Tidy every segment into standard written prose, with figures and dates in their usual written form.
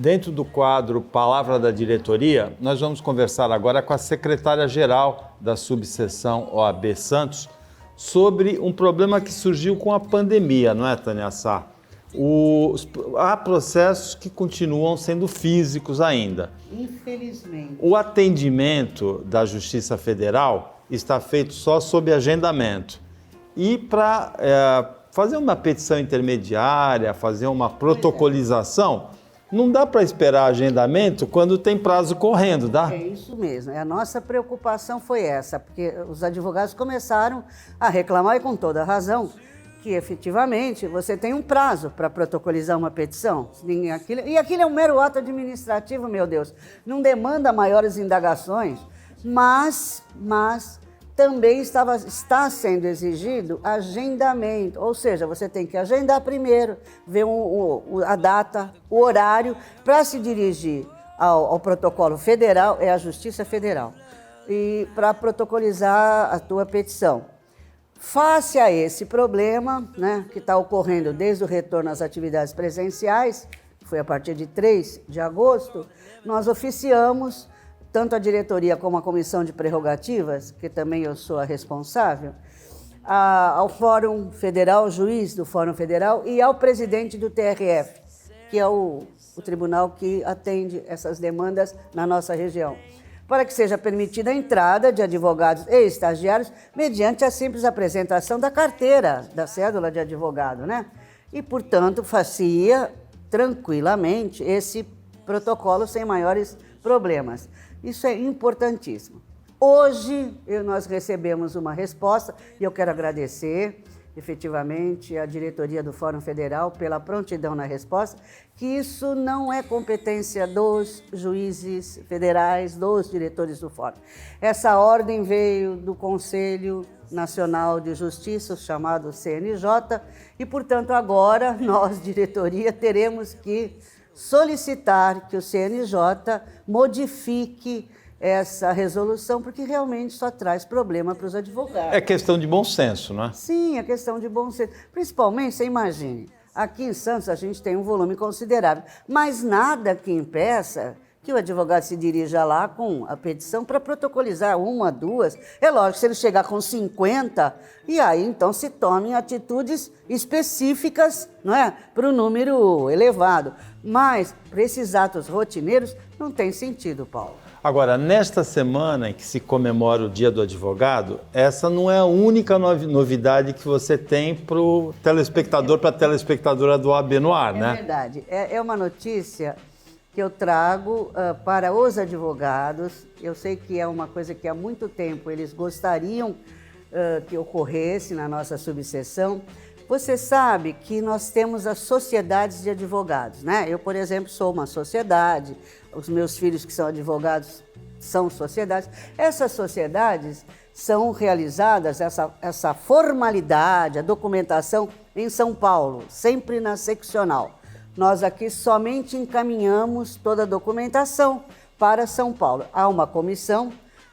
Dentro do quadro Palavra da Diretoria, nós vamos conversar agora com a secretária-geral da subseção OAB Santos sobre um problema que surgiu com a pandemia, não é, Tânia Sá? Há processos que continuam sendo físicos ainda. Infelizmente. O atendimento da Justiça Federal está feito só sob agendamento. E para fazer uma petição intermediária, fazer uma protocolização, não dá para esperar agendamento quando tem prazo correndo, dá? É isso mesmo. A nossa preocupação foi essa, porque os advogados começaram a reclamar, e com toda razão, que efetivamente você tem um prazo para protocolizar uma petição. E aquilo é um mero ato administrativo, meu Deus. Não demanda maiores indagações, mas também está sendo exigido agendamento, ou seja, você tem que agendar primeiro, ver a data, o horário, para se dirigir ao protocolo federal, é a Justiça Federal, e para protocolizar a tua petição. Face a esse problema, né, que está ocorrendo desde o retorno às atividades presenciais, que foi a partir de 3 de agosto, nós oficiamos tanto a diretoria como a comissão de prerrogativas, que também eu sou a responsável, ao Fórum Federal, juiz do Fórum Federal, e ao presidente do TRF, que é o tribunal que atende essas demandas na nossa região, para que seja permitida a entrada de advogados e estagiários mediante a simples apresentação da carteira, da cédula de advogado, né? E, portanto, fazia tranquilamente esse protocolo sem maiores problemas. Isso é importantíssimo. Hoje nós recebemos uma resposta e eu quero agradecer efetivamente a diretoria do Fórum Federal pela prontidão na resposta, que isso não é competência dos juízes federais, dos diretores do Fórum. Essa ordem veio do Conselho Nacional de Justiça, chamado CNJ, e, portanto, agora nós, diretoria, teremos que solicitar que o CNJ modifique essa resolução, porque realmente só traz problema para os advogados. É questão de bom senso, não é? Sim, é questão de bom senso. Principalmente, você imagine, aqui em Santos a gente tem um volume considerável, mas nada que impeça que o advogado se dirija lá com a petição para protocolizar 1, 2. É lógico, se ele chegar com 50, e aí então se tomem atitudes específicas, não é? Para o número elevado. Mas para esses atos rotineiros não tem sentido, Paulo. Agora, nesta semana em que se comemora o Dia do Advogado, essa não é a única novidade que você tem para o telespectador, para a telespectadora do OAB no ar, né? É verdade. É uma notícia que eu trago para os advogados. Eu sei que é uma coisa que há muito tempo eles gostariam que ocorresse na nossa subseção. Você sabe que nós temos as sociedades de advogados, né? Eu, por exemplo, sou uma sociedade, os meus filhos que são advogados são sociedades. Essas sociedades são realizadas, essa formalidade, a documentação em São Paulo, sempre na seccional. Nós aqui somente encaminhamos toda a documentação para São Paulo. Há uma comissão,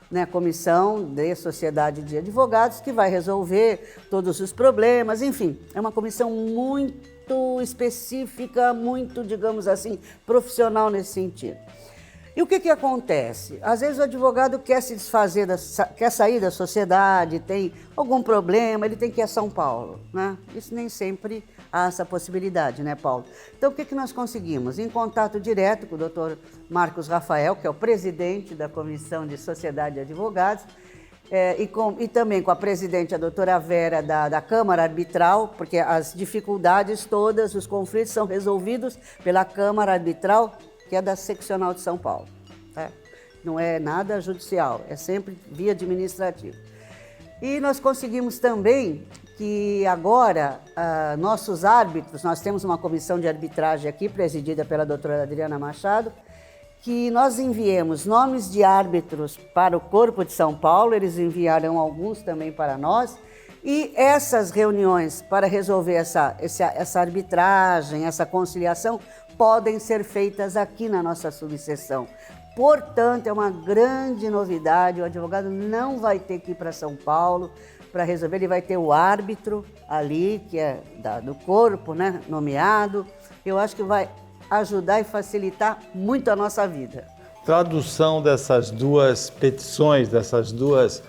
né, Comissão de Sociedade de Advogados, que vai resolver todos os problemas, enfim, é uma comissão muito específica, muito, digamos assim, profissional nesse sentido. E o que acontece? Às vezes o advogado quer se desfazer, quer sair da sociedade, tem algum problema, ele tem que ir a São Paulo, né? Isso nem sempre há essa possibilidade, né, Paulo? Então, o que nós conseguimos? Em contato direto com o doutor Marcos Rafael, que é o presidente da Comissão de Sociedade de Advogados, e também com a presidente, a doutora Vera, da Câmara Arbitral, porque as dificuldades todas, os conflitos são resolvidos pela Câmara Arbitral, que é da seccional de São Paulo. Tá? Não é nada judicial, é sempre via administrativa. E nós conseguimos também que agora nossos árbitros, nós temos uma comissão de arbitragem aqui, presidida pela doutora Adriana Machado, que nós enviemos nomes de árbitros para o Corpo de São Paulo, eles enviarão alguns também para nós, e essas reuniões para resolver essa arbitragem, essa conciliação, podem ser feitas aqui na nossa subseção. Portanto, é uma grande novidade, o advogado não vai ter que ir para São Paulo para resolver, ele vai ter o árbitro ali, que é do corpo, né, nomeado. Eu acho que vai ajudar e facilitar muito a nossa vida. Tradução dessas duas petições, dessas duas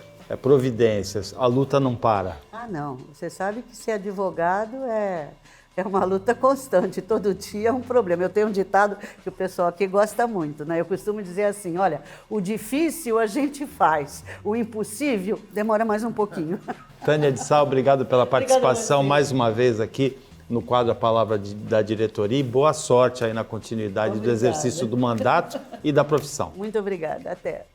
providências, a luta não para. Ah, não. Você sabe que ser advogado é uma luta constante. Todo dia é um problema. Eu tenho um ditado que o pessoal aqui gosta muito, né? Eu costumo dizer assim, olha, o difícil a gente faz, o impossível demora mais um pouquinho. Tânia de Sá, obrigado pela participação mais uma vez aqui no quadro A Palavra da Diretoria e boa sorte aí na continuidade do exercício do mandato e da profissão. Muito obrigada. Até.